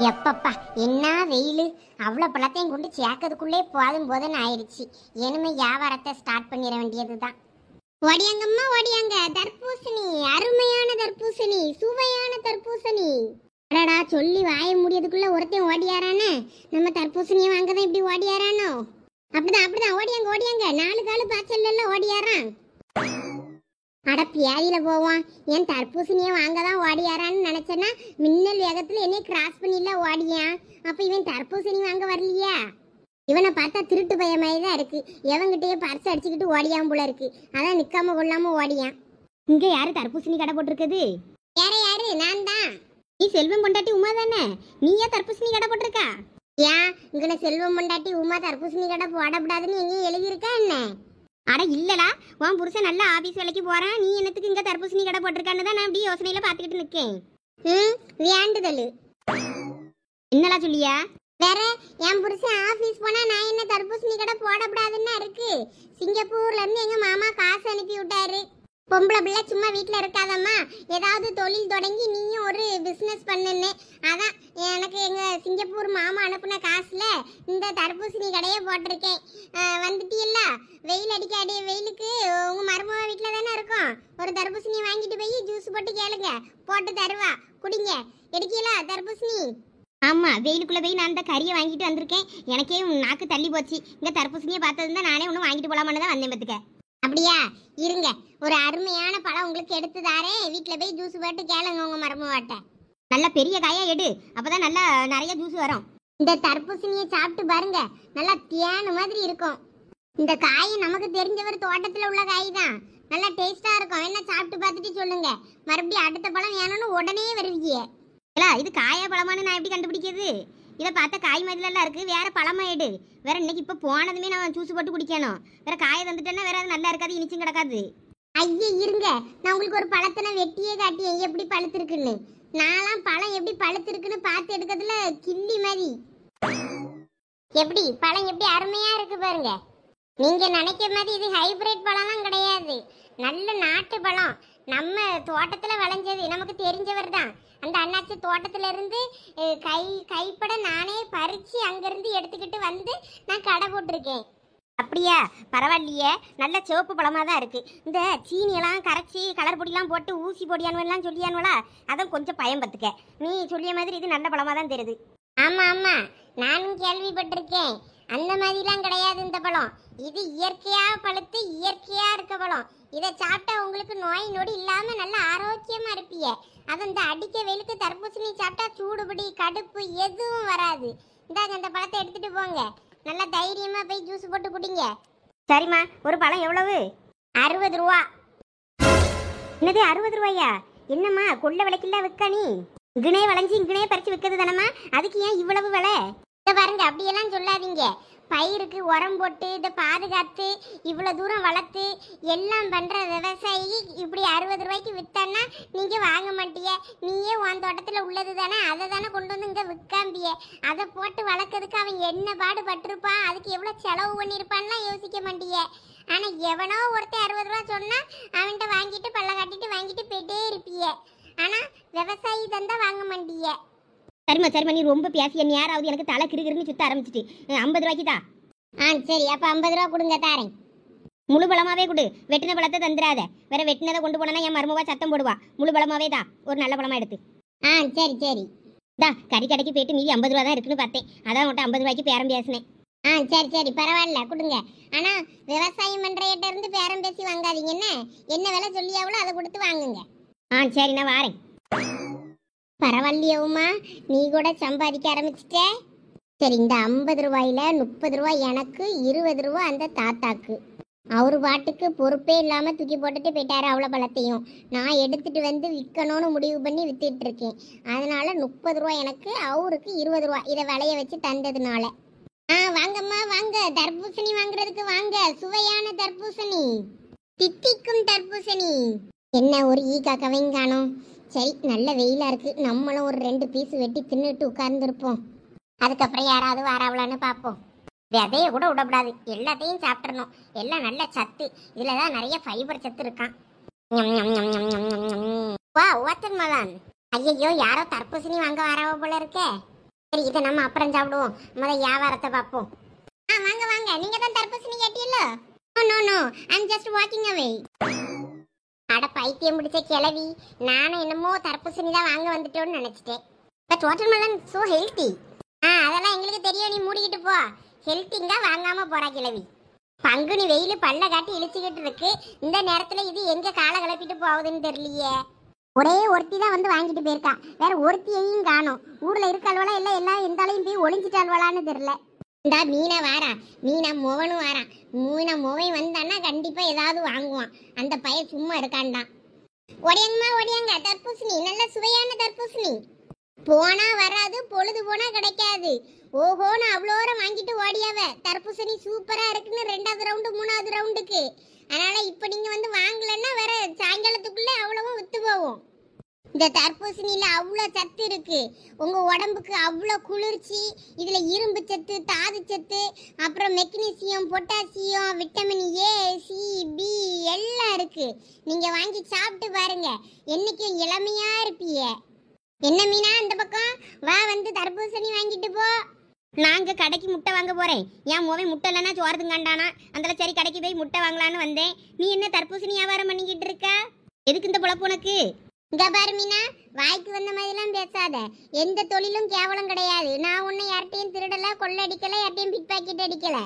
எப்பப்பா என்ன வெயில்! அவ்வளோ பழத்தையும் கொண்டு சேர்க்கறதுக்குள்ளே போதும் போதுன்னு ஆயிடுச்சு. இனிமே வியாபாரத்தை ஸ்டார்ட் பண்ணிட வேண்டியதுதான். ஓடியாங்கம்மா ஓடியாங்க, தர்பூசணி, அருமையான தர்பூசணி, சுவையான தர்பூசணி. அடடா, சொல்லி வாய முடியதுக்குள்ள ஒருத்தையும் ஓடியாரானே. நம்ம தர்பூசணியை வாங்கதான் இப்படி ஓடியாரானோ? அப்படிதான் அப்படிதான், ஓடியாங்க ஓடியாங்க, 4 காலு பாய்ச்சல்ல ஓடியாரான். அட பியாதியில போவான். என் தர்பூசணியை வாங்க தான் ஓடியாரான்னு நினைச்சேன்னா மின்னல் வேகத்துல என்னைய கிராஸ் பண்ணில ஓடியான். அப்ப இவன் தர்பூசணி வாங்க வரலையா? இவனை பார்த்தா திருட்டு பைய மாதிரி தான் இருக்கு. எவங்கிட்டயே பர்ஸ் அடிச்சுக்கிட்டு ஓடியான் போல இருக்கு. அதான் நிக்காம கொள்ளாம ஓடியான். இங்க யாரு தர்பூசணி கடை போட்டிருக்குது? யாரு யாரு? நான் தான். நீ செல்வம் பொண்டாட்டி உமா தானே? நீயா தர்பூசணி கடை போட்டிருக்கா? ஏன் இங்கன செல்வம் பொண்டாட்டி உமா தர்பூசணி கடை போடக்கூடாதுன்னு எங்கேயும் எழுதியிருக்கா என்ன? அட இல்லடா, உன் புருஷன் நல்ல ஆபீஸ் வேலைக்கு போறான், நீ என்னத்துக்கு இங்க தர்பூசணி கடை போட்டிருக்கான்னு தான் நான் இப்படி யோசனையில பாத்துக்கிட்டு நிக்கேன். வேண்டுதல் என்னடா சொல்லியா? வேற என் புருஷன் ஆபீஸ் போனா நான் என்ன தர்பூசணி கடை போடக்கூடாதுன்னு இருக்கு. சிங்கப்பூர்ல இருந்து எங்க மாமா காசு அனுப்பி விட்டாரு. பொம்பளை பிள்ளை சும்மா வீட்டில் இருக்காதம்மா, ஏதாவது தொழில் தொடங்கி நீயும் ஒரு பிஸ்னஸ் பண்ணுன்னு. அதான் எனக்கு எங்கள் சிங்கப்பூர் மாமா அனுப்புன காசில் இந்த தர்பூசணி கடையை போட்டிருக்கேன். வந்துட்டியல்ல, வெயில் அடிக்காடி வெயிலுக்கு உங்கள் மருமக வீட்டில் தானே இருக்கும். ஒரு தர்பூசணி வாங்கிட்டு போய் ஜூஸ் போட்டு கேளுங்க, போட்டு தருவா, குடிங்க. எடுக்கீங்களா தர்பூசணி? ஆமாம், வெயிலுக்குள்ளே போய் நான் இந்த கறியை வாங்கிட்டு வந்திருக்கேன். எனக்கே நாக்கு தள்ளி போச்சு. இங்கே தர்பூசணியை பார்த்ததுதான் நானே ஒன்று வாங்கிட்டு போகலாமான்னு தான் வந்தேன் பார்த்துக்க. அப்படியா? இருங்க, ஒரு அருமையான பழம் உங்களுக்கு எடுத்து தாரேன். வீட்டில் போய் ஜூஸ் போட்டு கேளுங்க உங்க மருமவாட்ட. நல்ல பெரிய காயா எடு, அப்பதான் நல்லா நிறைய ஜூஸ் வரும். இந்த தர்பூசணியை சாப்பிட்டு பாருங்க, நல்லா தேனு மாதிரி இருக்கும். இந்த காய் நமக்கு தெரிஞ்சவர் தோட்டத்தில் உள்ள காய் தான், நல்லா டேஸ்டா இருக்கும். என்ன சாப்பிட்டு பார்த்துட்டு சொல்லுங்க. மறுபடியும் அடுத்த பழம் வேணும்னு உடனே வருவீங்க. இல்ல, இது காயா பழமானு நான் எப்படி கண்டுபிடிக்கிறது? இதை பார்த்தா காய் மாதிரிலாம் இருக்கு, வேற பழமா எடு. வேற இன்னைக்கு இப்போ போனதுமே நான் ஜூஸ் போட்டு குடிக்கணும். வேற காயை தந்துட்டேன்னா வேற அது நல்லா இருக்காது, இனிச்சும் கிடக்காது. ஐயே இருங்க, நான் உங்களுக்கு ஒரு பழத்தை வெட்டியே காட்டியேன் எப்படி பழுத்திருக்குன்னு. நான்லாம் பழம் எப்படி பழுத்திருக்குன்னு பார்த்து எடுக்கிறதுல கிள்ளி மாதிரி. எப்படி பழம் எப்படி அருமையா இருக்கு பாருங்க. நீங்க நினைக்கிற மாதிரி இது ஹைபிரிட் பழம்லாம் கிடையாது, நல்ல நாட்டு பழம். நம்ம தோட்டத்துல விளைஞ்சது, நமக்கு தெரிஞ்சவர் தான். அந்த அண்ணாச்சி தோட்டத்துல இருந்து கைப்பட நானே பறிச்சு அங்கிருந்து எடுத்துக்கிட்டு வந்து நான் கடை போட்டிருக்கேன். அப்படியா? பரவாயில்லையே, நல்ல சிவப்பு பழமாக தான் இருக்கு. இந்த சீனியெல்லாம் கரைச்சி கலர் பொடியெல்லாம் போட்டு ஊசி பொடியானுவெல்லாம் சொல்லியானுவலா, அதான் கொஞ்சம் பயம் பத்துக்க. நீ சொல்லிய மாதிரி இது நல்ல பழமாக தான் தெரியுது. ஆமா ஆமா, நானும் கேள்விப்பட்டிருக்கேன். அந்த மாதிரிலாம் கிடையாது இந்த பழம். இது இயற்கையா பழுத்து இயற்கையா இருக்க பழம். இதை சாப்பிட்டா உங்களுக்கு நோய் நொடி இல்லாம நல்ல ஆரோக்கியமா இருப்பீங்க. அது இந்த அடிக்க வெயிலுக்கு தர்பூசணி சாப்பிட்டா சூடுபடி கடுப்பு எதுவும் வராது. இந்தாங்க, இந்த பழத்தை எடுத்துட்டு போங்க, நல்லா தைரியமா போய் ஜூஸ் போட்டு குடிங்க. சரிம்மா, ஒரு பழம் எவ்வளவு? 60 ரூபா. என்னது 60 ரூபாயா? என்னம்மா கொள்ள விலைக்கில்ல விற்க? நீ இங்கனே விளைஞ்சி இங்கனே பறிச்சு விற்கிறது தானம்மா, அதுக்கு ஏன் இவ்வளவு விலை? இதை பாருங்க, அப்படியெல்லாம் சொல்லாதீங்க. பயிருக்கு உரம் போட்டு இதை பாதுகாத்து இவ்வளோ தூரம் வளர்த்து எல்லாம் பண்ணுற விவசாயி இப்படி 60 ரூபாய்க்கு விற்றான்னா நீங்கள் வாங்க மாட்டிய. நீயே உன் தோட்டத்தில் உள்ளது தானே, அதை தானே கொண்டு வந்து இங்கே விற்காம்பிய. அதை போட்டு வளர்க்கறதுக்கு அவன் என்ன பாடுபட்டிருப்பான், அதுக்கு எவ்வளோ செலவு பண்ணியிருப்பான்லாம் யோசிக்க மாட்டிய. ஆனால் எவனோ ஒருத்தர் 60 ரூபா சொன்னால் அவன்கிட்ட வாங்கிட்டு பல்ல காட்டிட்டு வாங்கிட்டு போயிட்டே இருப்பிய. ஆனால் விவசாயி தந்தா வாங்க மாட்டிய. சரிம்மா சரிம்மா, நீ ரொம்ப பேசிய யாராவது எனக்கு தலை கிருகிருன்னு சுத்த ஆரம்பிச்சிட்டு. 50 ரூபாய்க்கு தான். சரி, அப்போ 50 ரூபா கொடுங்க, தாரேன். முழு பழமாவே கொடு, வெட்டின பழத்தை தந்துடாத. வேற வெட்டினதை கொண்டு போனா என் மருமவா சத்தம் போடுவா. முழு பழமாவே தான், ஒரு நல்ல பழமா எடுத்து. சரி சரி. கறி கடைக்கு போயிட்டு மீதி 50 ரூபா தான் இருக்குன்னு பார்த்தேன், அதான் உன்ட்ட 50 ரூபாய்க்கு பேரம் பேசினேன். சரி சரி, பரவாயில்ல கொடுங்க. ஆனால் விவசாயம் பண்ணுறகிட்ட இருந்து பேரம் பேசி வாங்காதீங்க. என்ன விலை சொல்லியாவளோ அதை கொடுத்து வாங்குங்க. சரி, நான் வாரேன். பரவாயில்லையவுமா, நீ கூட சம்பாதிக்க ஆரம்பிச்சிட்ட. சரி, இந்த 50 ரூபாயில 30 ரூபாய் எனக்கு, 20 ரூபா அந்த தாத்தாக்கு. அவரு பாட்டுக்கு பொறுப்பே இல்லாமல் தூக்கி போட்டுட்டு போயிட்டாரு அவ்வளோ பழத்தையும். நான் எடுத்துட்டு வந்து விற்கணும்னு முடிவு பண்ணி வித்துட்டு இருக்கேன். அதனால 30 ரூபா எனக்கு, அவருக்கு 20 ரூபா. இதை விளைய வச்சு தந்ததுனால. வாங்கம்மா வாங்க, தர்பூசணி வாங்குறதுக்கு வாங்க. சுவையான தர்பூசணி, தித்திக்கும் தர்பூசணி. என்ன ஒரு காக்கவையும் காணோம். சரி, நல்ல வெயிலா இருக்கு, நம்மளும் ஒரு 2 பீஸ் வெட்டி தின்னுட்டு உட்கார்ந்துருப்போம். அதுக்கப்புறம் யாராவது வாராவலான்னு பார்ப்போம். விதைய கூட விடக்கூடாது, எல்லாத்தையும் சாப்பிட்றணும். எல்லாம் நல்ல சத்து, இதுல தான் நிறைய ஃபைபர் சத்து இருக்கான். வா ஓத்தன் மகன். ஐயோ, யாரோ தர்பூசணி வாங்க வராவ போல இருக்கே. சரி இதை நம்ம அப்புறம் சாப்பிடுவோம். வியாபாரத்தை பார்ப்போம். வாங்க வாங்க, நீங்க தான் தர்பூசணி கேட்டீல்ல? No no, I'm just walking away. அட பைத்தியம் பிடிச்ச கிளவி, நானும் என்னமோ தர்பூசணி தான் வாங்க வந்துட்டோன்னு நினைச்சிட்டேன். But watermelon so healthy. அதெல்லாம் எங்களுக்கு தெரியும், நீ மூடிக்கிட்டு போ. ஹெல்த்திங்க வாங்காம போறா கிளவி. பங்குனி வெயில் பல்ல காட்டி இழிச்சுக்கிட்டு இருக்கு. இந்த நேரத்துல இது எங்க காலை கிளப்பிட்டு போகுதுன்னு தெரியலையே. ஒரே ஒருத்தி தான் வந்து வாங்கிட்டு போயிருக்கா, வேற ஒருத்தியையும் காணும். ஊர்ல இருக்காள்வளா இல்ல எல்லாம் எந்தாலையும் போய் ஒளிஞ்சிட்டாள்வளான்னு தெரியல. இந்தா மீனா வாரா, மீனா மோவனும் வாரான். மீனா மோவன் வந்தான்னா கண்டிப்பா ஏதாவது வாங்குவான். அந்த பையன் சும்மா இருக்கான்டான். ஒடியாங்கம்மா ஒடியாங்க, தர்பூசணி நல்ல சுவையான தர்பூசணி. போனா வராது, பொழுது போனா கிடைக்காது. ஓஹோன்னு அவ்வளோரம் வாங்கிட்டு ஓடியாவ. தர்பூசணி சூப்பரா இருக்குன்னு 2வது ரவுண்டு 3வது ரவுண்டுக்கு. அதனால இப்ப நீங்க வந்து வாங்கலன்னா வேற சாயங்காலத்துக்குள்ள அவ்வளவும் வித்து போவோம். இந்த தர்பூசணியில அவ்வளோ சத்து இருக்கு, உங்க உடம்புக்கு அவ்வளோ குளிர்ச்சி. இதுல இரும்பு சத்து, தாது சத்து, அப்புறம் magnesium, potassium, vitamin A, C, B எல்லாம் இருக்கு. நீங்க வாங்கி சாப்பிட்டு பாருங்க, என்னைக்கும் இளமையா இருப்பீங்க. என்ன மீனா அந்த பக்கம் வா, வந்து தர்பூசணி வாங்கிட்டு போ. நாங்க கடைக்கு முட்டை வாங்க போறேன். என் மோவை முட்டை இல்லைன்னா சோறுதுங்காண்டானா, அதனால சரி கடைக்கு போய் முட்டை வாங்கலான்னு வந்தேன். நீ என்ன தர்பூசணி வியாபாரம் பண்ணிக்கிட்டு இருக்க? எதுக்கு இந்த பொழப்பு உனக்கு? இங்க பாரு மீனா, வாய்க்கு வந்த மாதிரிலாம் பேசாத. எந்த தொழிலும் கேவலம் கிடையாது. நான் உன்னை யார்ட்டையும் திருடல, கொள்ளடிக்கல, யார்ட்டையும் பிட் பாக்கெட் அடிக்கல.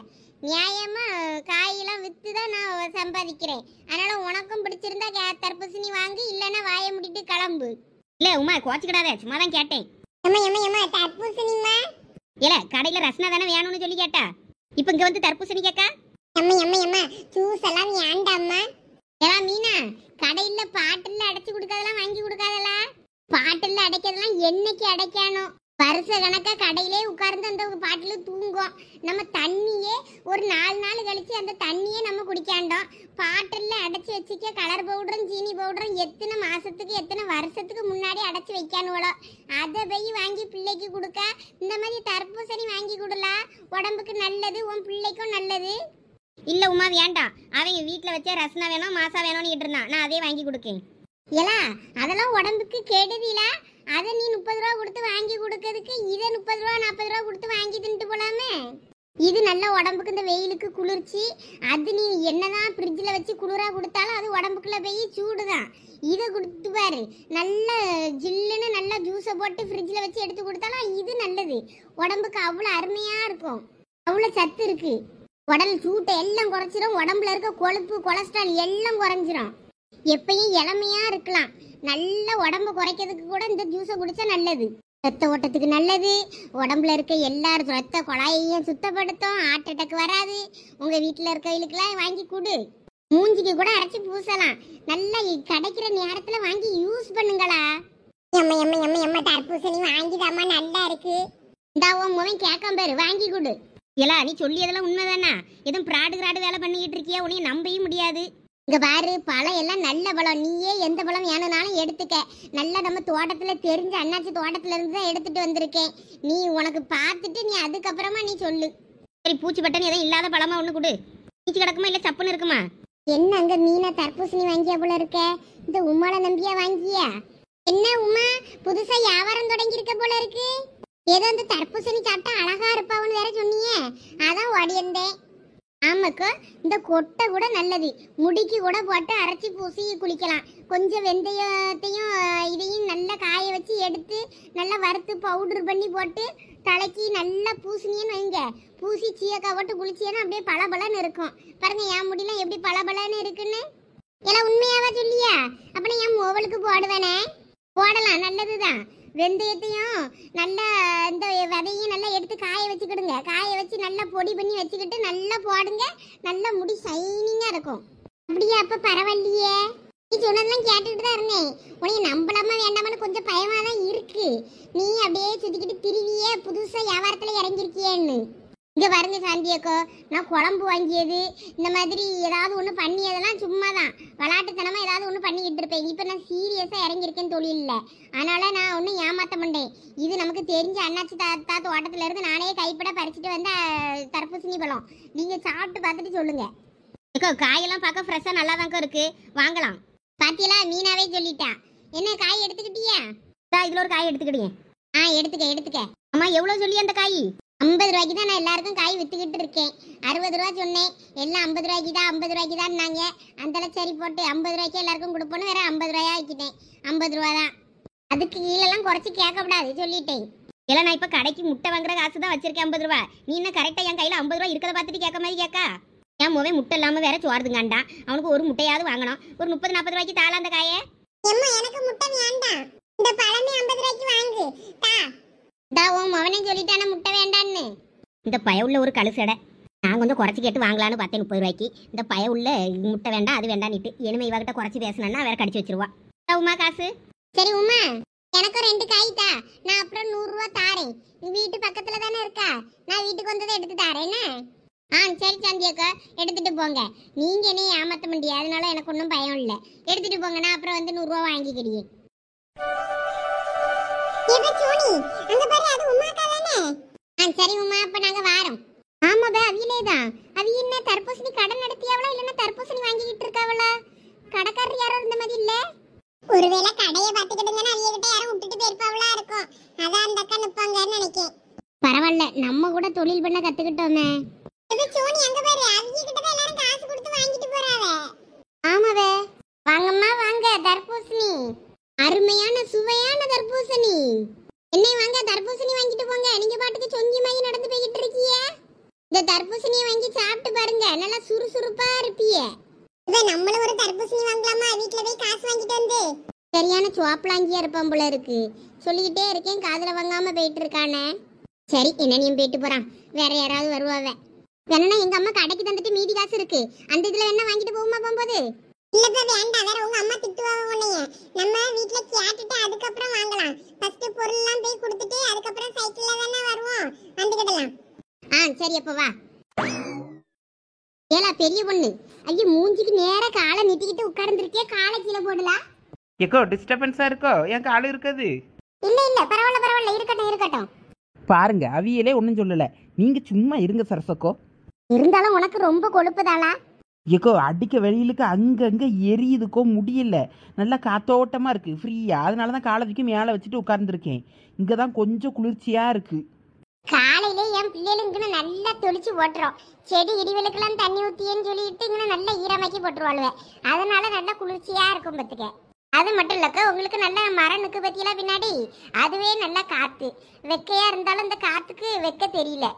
நியாயமா காயெல்லாம் வித்து தான் நான் சம்பாதிக்கிறேன். அதனால உனக்கும் பிடிச்சிருந்தா தர்பூசணி வாங்கி, இல்லைன்னா வாயை முடிட்டு கிளம்பு. இல்ல உமா கோச்சுக்கிடாத, சும்மா தான் கேட்டேன். தர்பூசணிமா இல்ல, கடையில ரசனா தானே வேணும்னு சொல்லி கேட்டா. இப்ப இங்க வந்து தர்பூசணி கேக்கா? ஜூஸ் எல்லாம் வேண்டாம்மா. எல்லாம் மீனா, கடையில பாட்டில் அடைச்சு கொடுக்காதெல்லாம் வாங்கி கொடுக்காதல. பாட்டில் அடைக்கிறதெல்லாம் என்னைக்கு அடைக்கணும்? வருஷ கணக்கா கடையிலே உட்கார்ந்து அந்த பாட்டில் தூங்கும். நம்ம தண்ணியே ஒரு 4 நாள் கழிச்சு அந்த தண்ணியே நம்ம குடிக்காண்டோம். பாட்டில் அடைச்சி வச்சுக்க கலர் பவுடரும் சீனி பவுடரும் எத்தனை மாசத்துக்கு எத்தனை வருஷத்துக்கு முன்னாடி அடைச்சி வைக்கானுவளோ, அதை போய் வாங்கி பிள்ளைக்கு கொடுக்க. இந்த மாதிரி தர்பூசணி வாங்கி கொடுல, உடம்புக்கு நல்லது, உன் பிள்ளைக்கும் நல்லது. இல்ல உமா வேண்டாம், அவங்க வீட்டுல வச்ச ரசனா வேணும் மாசா வேணும்னு இருந்தான், நான் அதே வாங்கி கொடுக்கேன். ஏலா அதெல்லாம் உடம்புக்கு கெடுதில, அதை நீ 30 ரூபா கொடுத்து வாங்கி கொடுக்கறதுக்கு இதை 30 ரூபா 40 ரூபா கொடுத்து வாங்கி தின்ட்டு போலாமே. இது நல்ல உடம்புக்கு இந்த வெயிலுக்கு குளிர்ச்சி. அது நீ என்னதான் ஃப்ரிட்ஜில் வச்சு குளிரா கொடுத்தாலும் அது உடம்புக்குள்ள போய் சூடுதான். இதை கொடுத்து பாரு, நல்ல ஜில்லுன்னு நல்லா ஜூஸை போட்டு ஃப்ரிட்ஜில் வச்சு எடுத்து கொடுத்தாலும் இது நல்லது. உடம்புக்கு அவ்வளோ அருமையா இருக்கும், அவ்வளோ சத்து இருக்கு. உடல் சூட்டை எல்லாம் குறைச்சிரும், உடம்புல இருக்க கொழுப்பு கொலஸ்ட்ரால் எல்லாம் குறைஞ்சிரும். எப்பயும் இளமையா இருக்கலாம். நல்ல உடம்பு குறைக்கிறதுக்கு கூட இந்த ஜூஸை குடிச்சா நல்லது. ரத்த ஓட்டத்துக்கு நல்லது, உடம்புல இருக்க எல்லா ரத்த குழாயையும் சுத்தப்படுத்தும், ஹார்ட் அட்டாக் வராது. உங்க வீட்டுல இருக்கவங்களுக்கெல்லாம் வாங்கி கொடு, மூஞ்சிக்கு கூட அரைச்சி பூசலாம். நல்லா கிடைக்கிற நேரத்துல வாங்கி யூஸ் பண்ணுங்களா. தர்பூசணி வாங்கிதாமா, நல்லா இருக்கு. இந்த உன் கேட்காம பாரு, வாங்கி கொடு. எல்லாம் நீ சொல்லியதெல்லாம் உண்மைதானா? எதுவும் பிராடு வேலை பண்ணிக்கிட்டு இருக்கியா? உன்னைய நம்பவும் முடியாது. இங்க பாரு, பழம் எல்லாம் நல்ல பழம். நீயே எந்த பழம் வேணும்னாலும் எடுத்துக்க. நல்லா நம்ம தோட்டத்துல தெரிஞ்ச அண்ணாச்சி தோட்டத்துல இருந்து தான் எடுத்துட்டு வந்திருக்கேன். நீ உனக்கு பார்த்துட்டு நீ அதுக்கப்புறமா நீ சொல்லு. சரி, பூச்சி பட்டன் எதுவும் இல்லாத பழமா ஒண்ணு கொடு. பூச்சி கிடக்குமா இல்ல சப்புன்னு இருக்குமா? என்ன அங்க மீனா தர்பூசணி வாங்கியா போல இருக்க? இந்த உமால நம்பியா வாங்கியா? என்ன உமா புதுசா வியாபாரம் தொடங்கி இருக்க போல இருக்கு? ஏதோ அந்த தர்பூசணி சாப்பிட்டா அழகா இருப்பாவுன்னு வேற சொன்னியே, அதான் ஓடியந்தேன். ஆமாக்கா, இந்த கொட்டை கூட நல்லது, முடிக்கு கூட போட்டு அரைச்சி பூசி குளிக்கலாம். கொஞ்சம் வெந்தயத்தையும் இதையும் நல்லா காய வச்சு எடுத்து நல்லா வறுத்து பவுடர் பண்ணி போட்டு தலைக்கு நல்லா பூசினியன்னு வைங்க. பூசி சீயக்கா போட்டு குளிச்சியன்னா அப்படியே பளபளன்னு இருக்கும். பாருங்க என் முடியெல்லாம் எப்படி பளபளன்னு இருக்குன்னு. எல்லாம் உண்மையாவா சொல்லியா? அப்படின்னா என் மோவலுக்கு போடுவேனே. போடலாம், நல்லதுதான். வெந்தயத்தையும் நல்லா இந்த விதையும் நல்லா எடுத்து காய வச்சுக்கிடுங்க. காய வச்சு நல்லா பொடி பண்ணி வச்சுக்கிட்டு நல்லா போடுங்க. நல்லா முடி ஷைனிங்கா இருக்கும். அப்படியே அப்ப பரவாயில்லையே. நீ சொன்னதெல்லாம் கேட்டுக்கிட்டு தான் இருந்தேன். உனக்கு நம்பலாமா வேண்டாமான்னு கொஞ்சம் பயமா தான் இருக்கு. நீ அப்படியே சுத்திக்கிட்டு திருவியே புதுசா வியாபாரத்துல இறங்கிருக்கியேன்னு. இங்க பாருங்க சாந்தியக்கோ, நான் குழம்பு வாங்கியது இந்த மாதிரி ஏதாவது ஒன்று பண்ணியதெல்லாம் சும்மா தான் விளாட்டுத்தனமா ஏதாவது ஒன்று பண்ணிக்கிட்டு இருப்பேன். இப்போ நான் சீரியஸாக இறங்கியிருக்கேன் தொழிலில். அதனால நான் ஒன்றும் ஏமாற்ற மாட்டேன். இது நமக்கு தெரிஞ்ச அண்ணாச்சி தாத்தா தோட்டத்துல இருந்து நானே கைப்பட பறிச்சுட்டு வந்த தர்பூசணி பழம். நீங்கள் சாப்பிட்டு பார்த்துட்டு சொல்லுங்க. காயெல்லாம் பார்க்க ஃப்ரெஷ்ஷாக நல்லா தாங்க இருக்கு, வாங்கலாம். பாத்தியலா, மீனாவே சொல்லிட்டா. என்ன காய் எடுத்துக்கிட்டியா? இதில் ஒரு காய் எடுத்துக்கிட்டீங்க. எடுத்துக்க. அம்மா எவ்வளோ சொல்லி அந்த காய்? 50 ரூபாய்க்கு தான் நான் எல்லாருக்கும் காய் வித்துக்கிட்டு இருக்கேன். 60 ரூபா சொன்னேன், எல்லாம் 50 ரூபாய்க்கு தான் 50 ரூபாய்க்கு தான் நாங்க. அந்தல சரி போட்டு 50 ரூபாய்க்கு எல்லாருக்கும் கொடுப்போன்னு வேற 50 ரூபாயா ஆக்கிட்டேன். 50 ரூபா தான், அதுக்கு கீழெல்லாம் குறைச்சி கேட்கக்கூடாது சொல்லிட்டேன். இல்லை நான் இப்போ கடைக்கு முட்டை வாங்குற காசு தான் வச்சிருக்கேன் 50 ரூபா. நீ என்ன கரெக்டாக என் கையில் 50 ரூபா இருக்கிறத பார்த்துட்டு கேட்க மாதிரி கேட்கா? என் மூவே முட்டை இல்லாமல் வேற சோறுதுங்காண்டா. அவனுக்கு ஒரு முட்டையாவது வாங்கணும். ஒரு 30-40 ரூபாய்க்கு தாளா அந்த காயை. எனக்கு முட்டை வேண்டாம், இந்த பழமே 50 ரூபாய்க்கு வாங்கு தா. தாவும் அவனே சொல்லிட்டான முட்டை வேண்டான்னு. இந்த பய உள்ள ஒரு கழுசடை நான் கொஞ்சம் குறைச்சி கேட்டு வாங்கலான்னு பார்த்தேன் 30 ரூபாய்க்கு. இந்த பய உள்ள முட்டை வேண்டாம் அது வேண்டான்னுட்டு இனிமே இவகிட்ட குறைச்சி பேசினா வேற கடிச்சு வச்சிருவா. உமா காசு? சரி உமா எனக்கும் 2 காய் தா, நான் அப்புறம் 100 ரூபா தாரேன். வீட்டு பக்கத்துல தானே இருக்கா, நான் வீட்டுக்கு வந்ததை எடுத்து தாரேன்னு. சரி சந்தியாக்கா எடுத்துட்டு போங்க. நீங்க என்ன ஏமாத்த முடியாது, அதனால எனக்கு ஒன்றும் பயம் இல்லை. எடுத்துட்டு போங்க, நான் அப்புறம் வந்து 100 ரூபா வாங்கிக்கிடுவேன். சரி உமா அப்ப நாங்க வாரோம். ஆமாப்பா அவியலே தான். அவி என்ன தர்பூசணி கடை நடத்தியாவளா இல்லைன்னா தர்பூசணி வாங்கிக்கிட்டு இருக்காவளா? கடைக்காரர் யாரும் இருந்த மாதிரி இல்ல. ஒருவேளை கடையை பார்த்துக்கிட்டுங்கன்னா அவியகிட்ட யாரும் விட்டுட்டு போயிருப்பாவளா இருக்கும், அதான் அந்த அக்கா நிப்பாங்கன்னு நினைக்கேன். பரவாயில்ல, நம்ம கூட தொழில் பண்ண கத்துக்கிட்டோமே. சோனி அங்க பாரு, அவியகிட்ட தான் எல்லாரும் காசு கொடுத்து வாங்கிட்டு போறாவே. ஆமாவே, வாங்கம்மா வாங்க, தர்பூசணி அருமையான சுவையான தர்பூசணி. என்னை வாங்க தர்பூசணி வாங்கிட்டு போங்க. நீங்க பாட்டுக்கு சொங்கி மாதிரி நடந்து போய்கிட்டு இருக்கீங்க. இந்த தர்பூசணியை வாங்கி சாப்பிட்டு பாருங்க, நல்லா சுறுசுறுப்பா இருப்பீங்க. இத நம்மளும் ஒரு தர்பூசணி வாங்கலாமா? வீட்ல போய் காசு வாங்கிட்டு வந்து. சரியான சுவாப்பலாங்கியா இருப்பான் போல இருக்கு. சொல்லிக்கிட்டே இருக்கேன், காதுல வாங்காம போயிட்டு இருக்கானே. சரி என்னனையும் போயிட்டு போறான், வேற யாராவது வருவாவே. வேணா எங்க அம்மா கடைக்கு தந்துட்டு மீதி காசு இருக்கு, அந்த இதுல என்ன வாங்கிட்டு போகுமா போகும்போது? இல்லப்பா வேண்டாம், வேற உங்க அம்மா திட்டுவாங்க உன்னைய. நம்ம வீட்ல கேட்டுட்டு அதுக்கப்புறம் வாங்கலாம். ஃபர்ஸ்ட் பொருள் எல்லாம் போய் கொடுத்துட்டு அதுக்கப்புறம் சைக்கிள்ல தானே வருவோம், வந்துக்கிடலாம். சரி அப்ப வா. ஏலா பெரிய பொண்ணு, ஐயோ மூஞ்சிக்கு நேரா காலை நீட்டிக்கிட்டு உட்கார்ந்துருக்கே, காலை கீழே போடலாம். ஏக்கோ டிஸ்டர்பன்ஸா இருக்கோ? என் கால் இருக்குது. இல்ல இல்ல பரவாயில்ல பரவாயில்ல, இருக்கட்டும் இருக்கட்டும். பாருங்க அவியலே ஒன்றும் சொல்லலை, நீங்க சும்மா இருங்க சரசக்கோ. இருந்தாலும் உனக்கு ரொம்ப கொழுப்புதாளா? ஏக்கோ அடிக்க வெளியிலுக்கு அங்கங்க எரியுதுக்கோ, முடியல. நல்லா காத்தோட்டமா இருக்கு ஃப்ரீயா, அதனால தான் காலத்துக்கு மேலே வச்சுட்டு உட்கார்ந்துருக்கேன். இங்கே தான் கொஞ்சம் குளிர்ச்சியா இருக்கு. காலையில என் பிள்ளைகளுக்கு நல்லா தொளிச்சு போட்டுரும். செடி இடிவெளுக்கெல்லாம் தண்ணி ஊத்தியன்னு சொல்லிட்டு இங்கே நல்லா ஈரமாக்கி போட்டுருவாளுவே, அதனால நல்லா குளிர்ச்சியா இருக்கும் பத்துக்க. அது மட்டும் இல்லக்கா, உங்களுக்கு நல்ல மரம் நிற்கு பத்தியெல்லாம் பின்னாடி, அதுவே நல்லா காத்து. வெக்கையா இருந்தாலும் இந்த காத்துக்கு வெக்க தெரியல.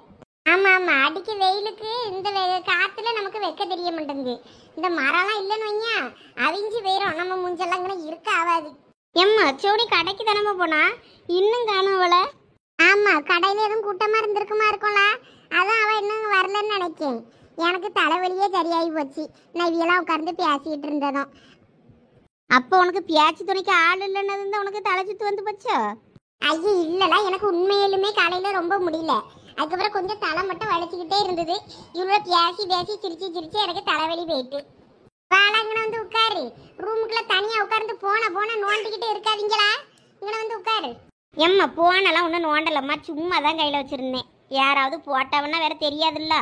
ஆமா ஆமா, அடிக்க வெயிலுக்கு இந்த காத்துல நமக்கு வெக்க தெரிய மாட்டேங்குது. இந்த மரம்லாம் இல்லைன்னு வைங்க அவிஞ்சு போயிடும், நம்ம முஞ்செல்லாம் இங்கே இருக்க ஆகாது. எம்மா சோடி கடைக்கு தானே போனா, இன்னும் காணும் அவளை? ஆமா கடையில எதுவும் கூட்டமா இருந்திருக்குமா இருக்கும்ல, அதான் அவ இன்னும் வரலன்னு நினைக்கேன். எனக்கு தலைவலியே சரியாகி போச்சு, நான் இவையெல்லாம் உட்கார்ந்து பேசிக்கிட்டு இருந்ததும். அப்போ உனக்கு பேச்சு துணைக்கு ஆள் இல்லைன்னு உனக்கு தலை சுத்து வந்து போச்சோ? ஐயோ இல்லல, எனக்கு உண்மையிலுமே காலையில ரொம்ப முடியல. அதுக்கப்புறம் கொஞ்சம் தலை மட்டும் வலிச்சுக்கிட்டே இருந்தது. இவ்வளோ பேசி பேசி சிரிச்சு சிரிச்சு எனக்கு தலைவலி போயிட்டு. வாழாங்கன்னு வந்து உட்காரு, ரூமுக்குள்ள தனியா உட்கார்ந்து போன நோண்டிக்கிட்டு இருக்காதீங்களா, இங்கே வந்து உட்காரு. எம்மா போனெல்லாம் ஒன்றும் நோண்டலம்மா, சும்மா தான் கையில் வச்சிருந்தேன். யாராவது போட்டவன்னா வேற தெரியாதுல்ல.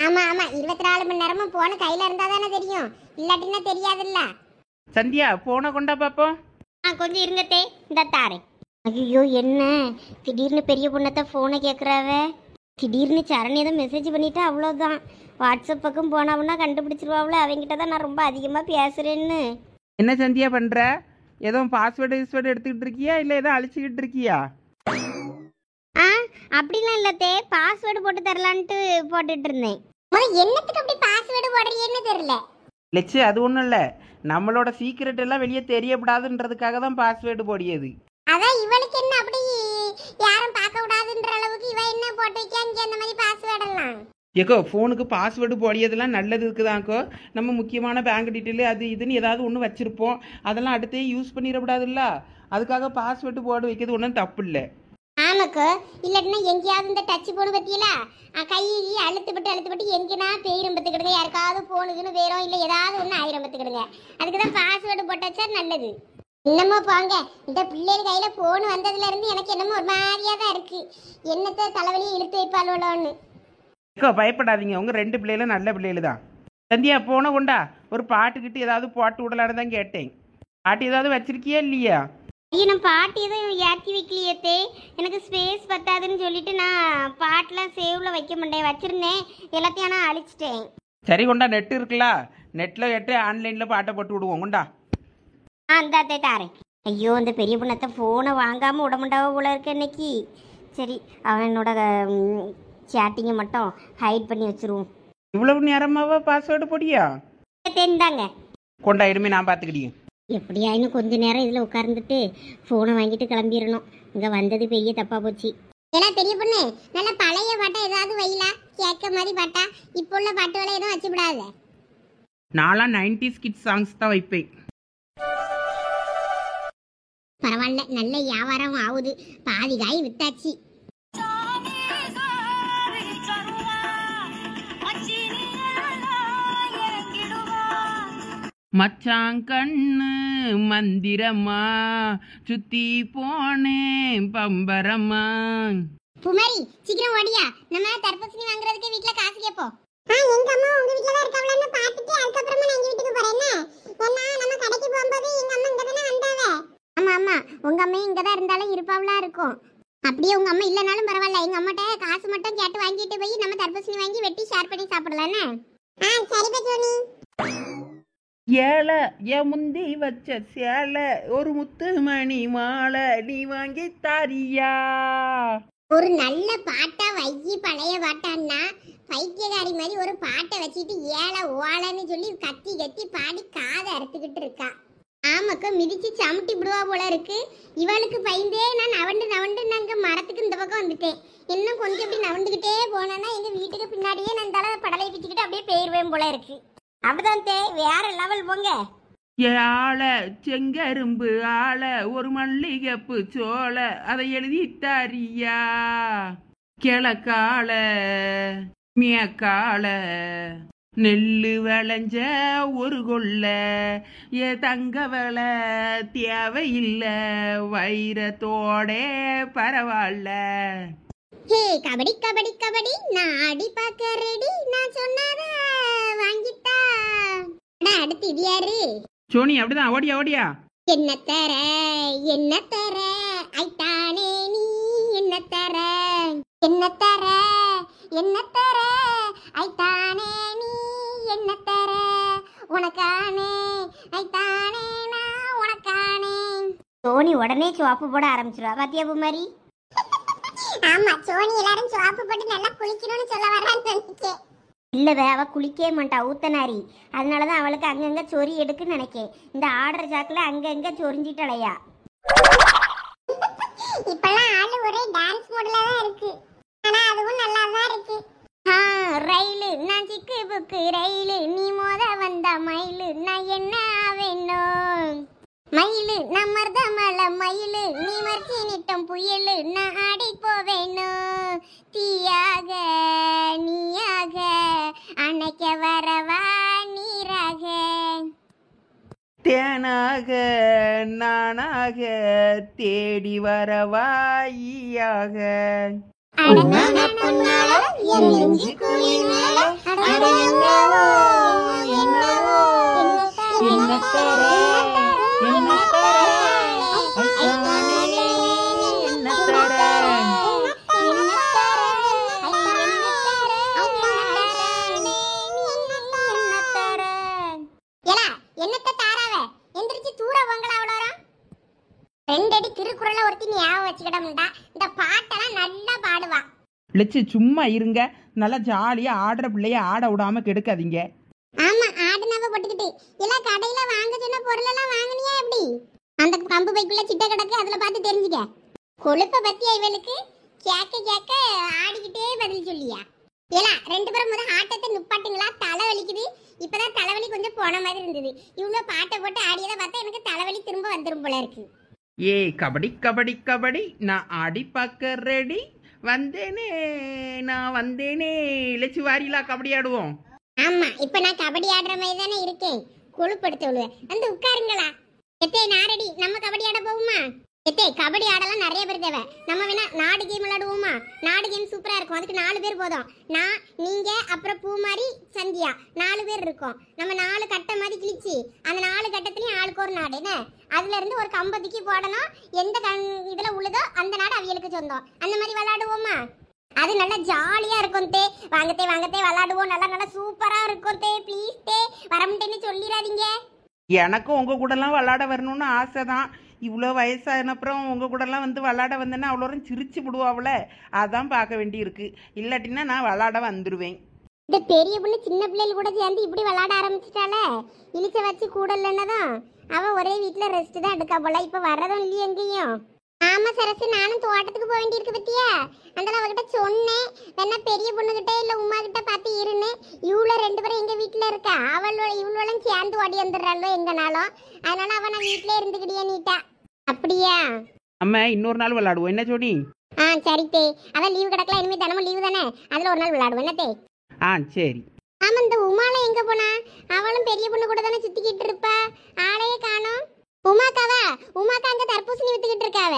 ஆமா ஆமா, 24 மணி நேரமும் போன கையில இருந்தா தானே தெரியும், இல்லாட்டின்னா தெரியாதுல்ல. சந்தியா போன கொண்டா பாப்போம். கொஞ்சம் இருங்கத்தே, இந்த தாரேன். ஐயோ என்ன திடீர்னு பெரிய பொண்ணத்தை ஃபோனை கேட்குறாவ. திடீர்னு சரண் ஏதோ மெசேஜ் பண்ணிட்டா அவ்வளோதான். வாட்ஸ்அப் பக்கம் போனவுன்னா கண்டுபிடிச்சிருவாவில், அவங்ககிட்ட தான் நான் ரொம்ப அதிகமாக பேசுகிறேன்னு. என்ன சந்தியா பண்ற? ஏதோ பாஸ்வேர்டு எடுத்துக்கிட்டு இருக்கியா இல்லை ஏதோ அழிச்சுக்கிட்டு இருக்கியா? அப்படிலாம் இல்லத்தே, பாஸ்வேர்டு போட்டு தரலான்ட்டு போட்டுட்டு இருந்தேன். என்னத்துக்கு அப்படி பாஸ்வேர்டு போடுறீன்னு தெரியல. லட்சு அது ஒன்றும் இல்லை, நம்மளோட சீக்கிரட் எல்லாம் வெளியே தெரியப்படாதுன்றதுக்காக தான் பாஸ்வேர்டு போடியது. அதான் இவளுக்கு என்ன அப்படி யாரும் பார்க்க கூடாதுன்ற அளவுக்கு இவ என்ன போட்டு வைக்க அந்த மாதிரி பாஸ்வேர்டு எல்லாம். ஏக்கோ ஃபோனுக்கு பாஸ்வேர்டு போடியதெல்லாம் நல்லது இருக்குதாக்கோ. நம்ம முக்கியமான பேங்க் டீட்டெயிலு அது இதுன்னு ஏதாவது ஒன்று வச்சுருப்போம், அதெல்லாம் அடுத்தே யூஸ் பண்ணிடக்கூடாதுல்ல, அதுக்காக பாஸ்வேர்டு போட வைக்கிறது ஒன்றும் தப்பு இல்லை. ஆமாக்கோ, இல்லாட்டினா எங்கேயாவது இந்த டச் போன பற்றியில கை அழுத்துப்பட்டு எங்கேனா பேரம்பத்துக்கிடுங்க, யாருக்காவது போனுக்குன்னு பேரும் இல்லை ஏதாவது ஒன்று ஆயிரம்பத்துக்கிடுங்க. அதுக்கு தான் பாஸ்வேர்டு போட்டாச்சா நல்லது. என்னமோ போங்க, இந்த பிள்ளைகள் கையில போன் வந்ததுல இருந்து எனக்கு என்னமோ ஒரு மாதிரியா தான் இருக்கு. என்னத்தை தலைவலியை இழுத்து வைப்பாளோன்னு. பயப்படாதீங்க, உங்க 2 பிள்ளைகளும் நல்ல பிள்ளைகள் தான். சந்தியா போன கொண்டா, ஒரு பாட்டுக்கிட்டு ஏதாவது போட்டு விடலான்னு தான் கேட்டேன். பாட்டு ஏதாவது வச்சிருக்கியா இல்லையா? ஐயோ நான் பாட்டி எதுவும் ஏற்றி வைக்கலையத்தே, எனக்கு ஸ்பேஸ் பத்தாதுன்னு சொல்லிட்டு நான் பாட்டெலாம் சேவ்ல வைக்க மாட்டேன், வச்சிருந்தேன் எல்லாத்தையும் நான் அழிச்சிட்டேன். சரி கொண்டா, நெட் இருக்குல்ல, நெட்டில் எட்டு ஆன்லைனில் பாட்டை போட்டு விடுவோம் கொண்டா. அந்தாத்தே தாரேன். ஐயோ இந்த பெரிய பொண்ணத்தை ஃபோனை வாங்காமல் விடமாட்டாவோ போல இருக்கு இன்னைக்கு. சரி அவனோட சேட்டிங்கை மட்டும் ஹைட் பண்ணி வச்சிருவோம். இவ்வளவு நேரமாவா பாஸ்வேர்டு போடியா? தெரிந்தாங்க கொண்டா, இனிமே நான் பார்த்துக்கிட்டேன். எப்படியா இன்னும் கொஞ்ச நேரம் இதில் உட்கார்ந்துட்டு ஃபோனை வாங்கிட்டு கிளம்பிடணும். இங்கே வந்தது பெரிய தப்பா போச்சு. ஏன்னா பெரிய பொண்ணு நல்ல பழைய பாட்டா ஏதாவது வைலா, கேட்க மாதிரி பாட்டா, இப்போ உள்ள பாட்டுகளை எதுவும் வச்சு விடாத. நான்லாம் 90s கிட்ஸ் சாங்ஸ் தான் வைப்பேன். பரவாயில்ல, நல்ல வியாபாரம் ஆகுது. பாதி காய் வித்தாச்சு. மச்சாங்கண்ணு மந்திரமா சுத்தி போனேன் பம்பரமா. புமரி சீக்கிரம் ஓடியா, நம்ம தர்பூசணி வாங்குறதுக்கு வீட்ல காசு கேப்போம். எங்க அம்மா உங்க வீட்ல தான் இருக்காவளான்னு பார்த்துட்டு அதுக்கப்புறமா நான் எங்க வீட்டுக்கு போறேன். ஏன்னா நம்ம கடைக்கு போகும்போது எங்க அம்மா இங்க தானே வந்தாவே. ஆமா ஆமா, உங்க அம்மா இங்க தான் இருந்தாலும் இருப்பாவளா இருக்கும். அப்படியே உங்க அம்மா இல்லனாலும் பரவாயில்ல, எங்க அம்மாட்ட காசு மட்டும் கேட்டு வாங்கிட்டு போய் நம்ம தர்பூசணி வாங்கி வெட்டி ஷேர் பண்ணி சாப்பிடலானே. சரி பச்சோனி. ஏழை என் முந்தி வச்ச சேலை ஒரு முத்து மணி மாலை நீ வாங்கி தாரியா. ஒரு நல்ல பாட்டா வைகி, பழைய பாட்டான்னா பைத்தியகாரி மாதிரி ஒரு பாட்டை வச்சுட்டு ஏழை ஓலைன்னு சொல்லி கத்தி கத்தி பாடி காதை அறுத்துக்கிட்டு இருக்கா. ஆமாக்கா மிதிச்சு சமுட்டி விடுவா போல இருக்கு. இவளுக்கு பயந்தே நான் நவண்டு நாங்க மரத்துக்கு இந்த பக்கம் வந்துட்டேன். இன்னும் கொஞ்சம் இப்படி நவண்டுகிட்டே போனேன்னா எங்க வீட்டுக்கு பின்னாடியே நான் தலை படலை பிச்சுக்கிட்டு அப்படியே போயிருவேன் போல இருக்கு. அப்படிதான் தே, வேற லெவல் போங்க. ஆளை செங்கரும்பு ஆளை ஒரு மல்லிகைப்பு சோலை அதை எழுதி தாரியா. கிழக்கால மியக்கால நெல்லு விளைஞ்ச ஒரு கொள்ள ஏ தங்க விலை தேவையில்ல வைரத்தோட பரவாயில்ல. ஹே கபடி கபடி கபடி, நான் ஆடி பார்க்க ரெடி, நான் சொன்னாத வாங்கிட்டா. அடுத்து இது யாரு? சோனி அப்படிதான், ஓடியா ஓடியா. என்ன தர ஐட்டானே நீ, என்ன தர ஐட்டானே நீ, என்ன தர உனக்கானே ஐட்டானே நான் உனக்கானே. சோனி உடனே சோப்பு போட ஆரம்பிச்சிருவா பாத்தியா பூமாரி? ஆமா, சோனி எல்லாரும் சோப்பு போட்டு நல்லா குளிக்கணும்னு சொல்ல வரான்னு நினைச்சேன். இல்லவே, அவ குளிக்கவே மாட்டா, ஊத்தனாரி. அதனாலதான் அவளுக்கு அங்கங்க சொறி எடுக்குன்னு நினைக்கேன். இந்த ஆர்டர் சாக்குல அங்கங்க சொரிஞ்சிட்டலையா. இப்பெல்லாம் ஆளு ஒரே டான்ஸ் மூட்ல தான் இருக்கு. ஆனா அதுவும் நல்லா தான் இருக்கு. ரயிலு நான் சிக்கு புக்கு ரயிலு, நீ மோத வந்த மயிலு, நான் என்ன வேணும் மயிலு, நான் மருதமலை மயிலு, நீ மறைச்சி நிட்டம் புயலு, நான் ஆடி போவேணும். தீயாக நீயாக அணைக்க வரவா நீராக. தேனாக நானாக தேடி வரவாயாக. ரெண்டடி திருக்குறளை ஒருத்தி ஞாபகம் வச்சுக்கிட்டோம்டா, இந்த பாட்டெல்லாம் நல்லா பாடுவா. லட்சு சும்மா இருங்க, நல்லா ஜாலியா ஆடுற பிள்ளைய ஆட விடாம கெடுக்காதீங்க. ஆமா, ஆடுனாவ போட்டுக்கிட்டு எல்லாம் கடையில வாங்க சொன்ன பொருள் எல்லாம் வாங்குனியா எப்படி? அந்த கம்பு பைக்குள்ள சிட்ட கிடக்கு, அதுல பார்த்து தெரிஞ்சுக்க. கொழுப்ப பத்தியா இவளுக்கு? கேக்க கேக்க ஆடிக்கிட்டே பதில் சொல்லியா? ஏலா ரெண்டு பேரும் முதல் ஆட்டத்தை நிப்பாட்டுங்களா, தலை வலிக்குது. இப்பதான் தலைவலி கொஞ்சம் போன மாதிரி இருந்தது. இவ்வளவு பாட்டை போட்டு ஆடியதை பார்த்தா எனக்கு தலைவலி திரும்ப வந்துரும் போல இருக்கு. ஏய் கபடி கபடி கபடி, நான் ஆடி பார்க்க ரெடி, வந்தேனே நான் வந்தேனே. லட்சு வாரிலா கபடி ஆடுவோம். ஆமா, இப்ப நான் கபடி ஆடுற மாதிரி தானே இருக்கேன். கொழுப்படுத்த விழுவேன். வந்து உட்காருங்களா. எத்தே நாரடி, நம்ம கபடி ஆட போகுமா? எத்தே கபடி ஆடலாம் நிறைய பேர் தேவை. நம்ம வேணா நாடு கேம் விளையாடுவோமா? நாடு கேம் சூப்பரா இருக்கும். அதுக்கு 4 பேர் போதும். நான், நீங்க, அப்புறம் பூமாரி, சந்தியா 4 பேர் இருக்கோம். நம்ம 4 கட்டை மாதிரி கிழிச்சு அந்த 4 கட்டத்துலயும் ஆளுக்கு ஒரு நாடு என்ன, அதுல இருந்து ஒரு கம்பத்துக்கு போடணும். எந்த இதுல உள்ளதோ அந்த நாடு அவியலுக்கு சொந்தம். அந்த மாதிரி விளையாடுவோமா? அது நல்லா ஜாலியா இருக்கும் தே. வாங்கத்தே வாங்கத்தே விளையாடுவோம். நல்லா நல்லா சூப்பரா இருக்கும் தே. ப்ளீஸ் தே, வரமுட்டேன்னு சொல்லிடாதீங்க. எனக்கும் உங்கள் கூடலாம் விளாட வரணும்னு ஆசை தான். இவ்வளோ வயசானப்புறம் உங்கள் கூடலாம் வந்து விளாட வந்தேன்னா அவ்வளோரும் சிரிச்சு விடுவாவில, அதான் பார்க்க வேண்டியிருக்கு. இல்லாட்டின்னா நான் விளாட வந்துடுவேன். இந்த பெரிய பொண்ணு சின்ன பிள்ளைகள் கூட சேர்ந்து இப்படி விளையாட ஆரம்பிச்சிட்டால. இழிச்ச வச்சு கூட இல்லைன்னதான் அவன் ஒரே வீட்டில் ரெஸ்ட் தான் எடுக்கா போல. இப்போ வர்றதும் இல்லையே எங்கேயும். ஆமா சரசு, நானும் தோட்டத்துக்கு போக வேண்டியிருக்கு பத்தியா. அதனால அவகிட்ட சொன்னேன், வேணா பெரிய பொண்ணுகிட்ட இல்லை உமா கிட்ட பார்த்து இருன்னு. இவ்வளோ 2 பேரும் எங்கள் வீட்டில் இருக்கா. இவ்வளோலாம் சேர்ந்து ஓடி வந்துடுறாளோ எங்கனாலும். அதனால அவன் நான் வீட்டிலே இருந்துக்கிட்டியே நீட்டா. அப்படியா? நம்ம இன்னொரு நாள் விளாடுவோம் என்ன ஜோடி? சரி தே. அதான் லீவு கிடக்கலாம், இனிமேல் தினமும் லீவு தானே. அதில் ஒரு நாள் விளையாடுவோம் என்ன தே? சரி. ஆமா, இந்த உமாலாம் எங்க போனா? அவளும் பெரிய பொண்ணு கூட தானே சுத்திக்கிட்டு இருப்பா. ஆளையே காணோம். உமாக்கா அங்க தர்பூசணி வித்துக்கிட்டு இருக்காவ.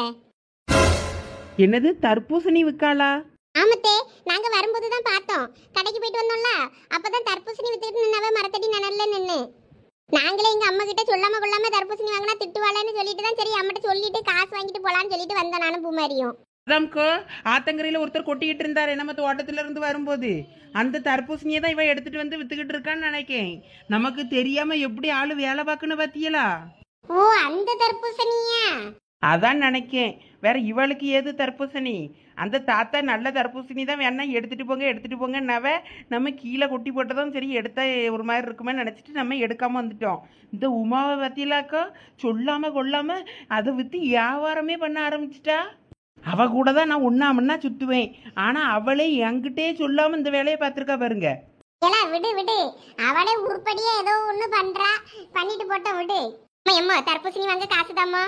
என்னது, தர்பூசணி விற்காளா? ஆமத்தே, நாங்க வரும்போது தான் பார்த்தோம். கடைக்கு போயிட்டு வந்தோம்ல, அப்பதான் தர்பூசணி வித்துக்கிட்டு நின்னவ மரத்தடி நனல்ல நின்னு. நாங்களே எங்க அம்மா கிட்ட சொல்லாம கொள்ளாம தர்பூசணி வாங்கினா திட்டுவாளேன்னு சொல்லிட்டு தான் சரி அம்மிட்ட சொல்லிட்டு காசு வாங்கிட்டு போலான்னு சொல்லிட்டு வந்தேன் நானும் பூமாரியும். அதாம்க்கோ, ஆத்தங்கரையில் ஒருத்தர் கொட்டிக்கிட்டு இருந்தாரு நம்ம தோட்டத்துல இருந்து வரும்போது. அந்த தர்பூசணியை தான் இவன் எடுத்துட்டு வந்து வித்துக்கிட்டு இருக்கான்னு நினைக்கேன். நமக்கு தெரியாம எப்படி ஆளு வேலை பார்க்கணும் பாத்தியலா? ஓ, அந்த தர்பூசணியா? அதான் நினைக்கேன். வேற இவளுக்கு ஏது தர்பூசணி? அந்த தாத்தா நல்ல தர்பூசணி தான் வேணா எடுத்துட்டு போங்கன்னாவ. நம்ம கீழே கொட்டி போட்டதும் சரி எடுத்தா ஒரு மாதிரி இருக்குமே நினைச்சிட்டு நம்ம எடுக்காம வந்துட்டோம். இந்த உமாவை பத்தியலாக்கா சொல்லாம கொள்ளாம அதை வித்து வியாபாரமே பண்ண ஆரம்பிச்சிட்டா. அவ கூட தான் நான் ஒண்ணாமன்னா சுத்துவேன். ஆனா அவளே என்கிட்டே சொல்லாம இந்த வேலையை பார்த்துருக்கா பாருங்க. விடு, அவளே உருப்படியா ஏதோ ஒண்ணு பண்றா. பண்ணிட்டு போட்ட விடு. அம்மா தர்பூசணி வாங்க காசு தாமா.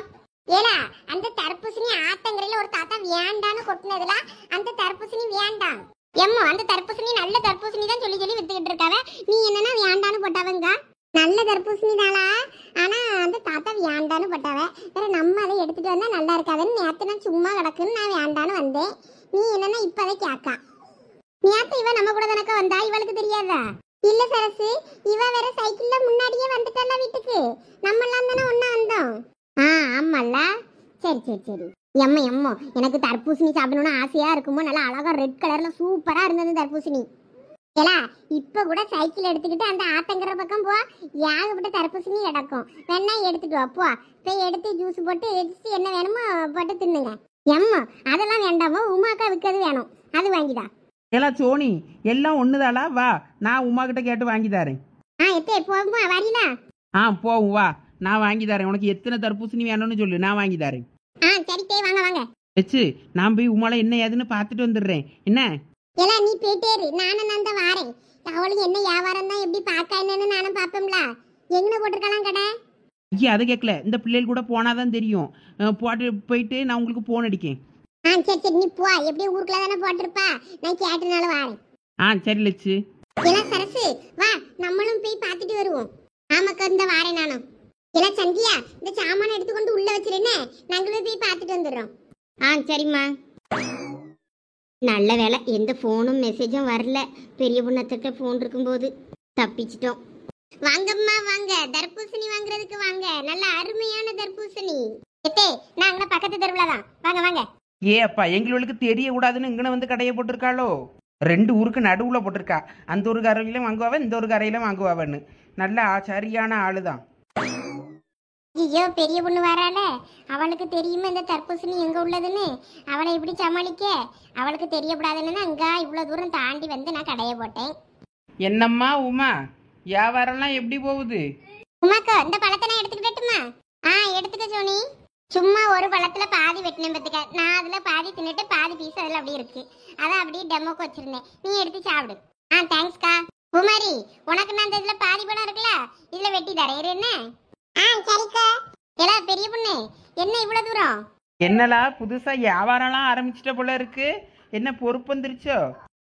ஏலா, அந்த தர்பூசணி ஆத்தங்கரையில ஒரு தாத்தா வேண்டான்னு கொட்டினதுல அந்த தர்பூசணி வேண்டாம். எம்மா, அந்த தர்பூசணி நல்ல தர்பூசணி தான் சொல்லி வித்துக்கிட்டு இருக்காவ. நீ என்னன்னா வேண்டான்னு போட்டாவங்க. நல்ல தர்பூசணி தானா? ஆனா அந்த தாத்தா வேண்டான்னு போட்டாவ. வேற நம்ம அதை எடுத்துட்டு வந்தா நல்லா இருக்காதுன்னு நேத்து நான் சும்மா கிடக்குன்னு நான் வேண்டான்னு வந்தேன். நீ என்னன்னா இப்பதை கேக்கா. நேத்து இவ நம்ம கூட தானக்கா வந்தா, இவளுக்கு தெரியாதா? இல்ல சரசு, இவ வேற சைக்கிள்ல முன்னாடியே வந்துட்டால வீட்டுக்கு. நம்ம எல்லாம் தானே ஒண்ணா வந்தோம். ஆமால்ல. சரி. எம்மோ எனக்கு தர்பூசணி சாப்பிடணும்னு ஆசையா இருக்குமோ. நல்லா அழகா ரெட் கலர்ல சூப்பரா இருந்தது தர்பூசணி. ஏலா, இப்ப கூட சைக்கிள் எடுத்துக்கிட்டு அந்த ஆத்தங்கர பக்கம் போ. ஏகப்பட்ட தர்பூசணி கிடக்கும். வேணா எடுத்துட்டு வா. போ போய் எடுத்து ஜூஸ் போட்டு எடுத்து என்ன வேணுமோ போட்டு தின்னுங்க. எம்மா, அதெல்லாம் வேண்டாமோ, உமாக்கா விற்கிறது வேணும், அது வாங்கிடா. எல்லாம் சோனி எல்லாம் ஒண்ணுதாளா? வா, நான் உமா கிட்ட கேட்டு வாங்கி தரேன். எத்தே போகுமா வரீங்களா? போவும் வா, நான் வாங்கி தரேன். உனக்கு எத்தனை தர்பூசணி வேணும்னு சொல்லு, நான் வாங்கி தரேன். சரி தே, வாங்க. வச்சு நான் போய் உமால என்ன ஏதுன்னு பார்த்துட்டு வந்துடுறேன். என்ன எல்லாம் நீ போயிட்டே இரு, நானும் தான் வாரேன். அவளுக்கு என்ன வியாபாரம் தான் எப்படி பார்க்க என்னன்னு நானும் பார்ப்போம்ல. எங்கே போட்டிருக்கலாம் கடை? ஐயா, அதை கேட்கல. இந்த பிள்ளைகள் கூட போனாதான் தெரியும். போயிட்டு நான் உங்களுக்கு போன் அடிக்கேன். சரி நீ போ. எப்படியும் ஊருக்குள்ள தானே போட்டிருப்பா. நான் கேட்டனால வாரேன். சரி லட்சு. எல்லாம் சரசு வா, நம்மளும் போய் பார்த்துட்டு வருவோம். ஆமாக்கா, இந்த வாரேன் நானும். எல்லாம் சந்தியா, இந்த சாமான எடுத்துக்கொண்டு உள்ள வச்சிருந்தே, நாங்களும் போய் பார்த்துட்டு வந்துடுறோம். சரிம்மா. நல்ல வேலை, எந்த ஃபோனும் மெசேஜும் வரல. பெரிய பொண்ணத்திட்ட ஃபோன் இருக்கும்போது தப்பிச்சிட்டோம். வாங்கம்மா வாங்க, தர்பூசணி வாங்குறதுக்கு வாங்க. நல்ல அருமையான தர்பூசணி. எத்தே, நான் அங்கே பக்கத்து தெருவில் தான். வாங்க. அப்பா, எங்களுக்கு தெரியக்கூடாதுன்னு இங்கே வந்து கடையை போட்டிருக்காளோ? 2 ஊருக்கு நடுவில் போட்டிருக்கா. அந்த ஒரு கரையிலும் வாங்குவாவ, இந்த ஒரு கரையிலும் வாங்குவாவன்னு. நல்ல சரியான ஆளுதான். ஐயோ, பெரிய பொண்ணு வரால. அவளுக்கு தெரியுமா இந்த தர்பூசணி எங்க உள்ளதுன்னு? அவளை எப்படி சமாளிக்க? அவளுக்கு தெரியப்படாதுன்னு அங்க இவ்வளவு தூரம் தாண்டி வந்து நான் கடையை போட்டேன். என்னம்மா உமா, வியாபாரம்லாம் எப்படி போகுது? உமாக்கா, இந்த பழத்தை நான் எடுத்துக்கிட்டுமா? எடுத்துக்க சோனி. சும்மா ஒரு பழத்துல பாதி வெட்டினேன் பத்துக்க. நான் அதுல பாதி தின்னுட்டு பாதி பீஸ் அதுல அப்படியே இருக்கு. அதான் அப்படியே டெமோக்கு வச்சிருந்தேன். நீ எடுத்து சாப்பிடு. தேங்க்ஸ்க்கா. குமாரி, உனக்கு நான் இந்த இதுல பாதி பழம் இருக்குல்ல, இதுல வெட்டி தரேன் என்ன? சரிக்கா. எல்லாம் பெரிய பொண்ணு, என்ன இவ்வளவு தூரம்? என்னலா புதுசா வியாபாரம்லாம் ஆரம்பிச்சிட்ட போல இருக்கு. என்ன பொறுப்பு வந்துருச்சோ?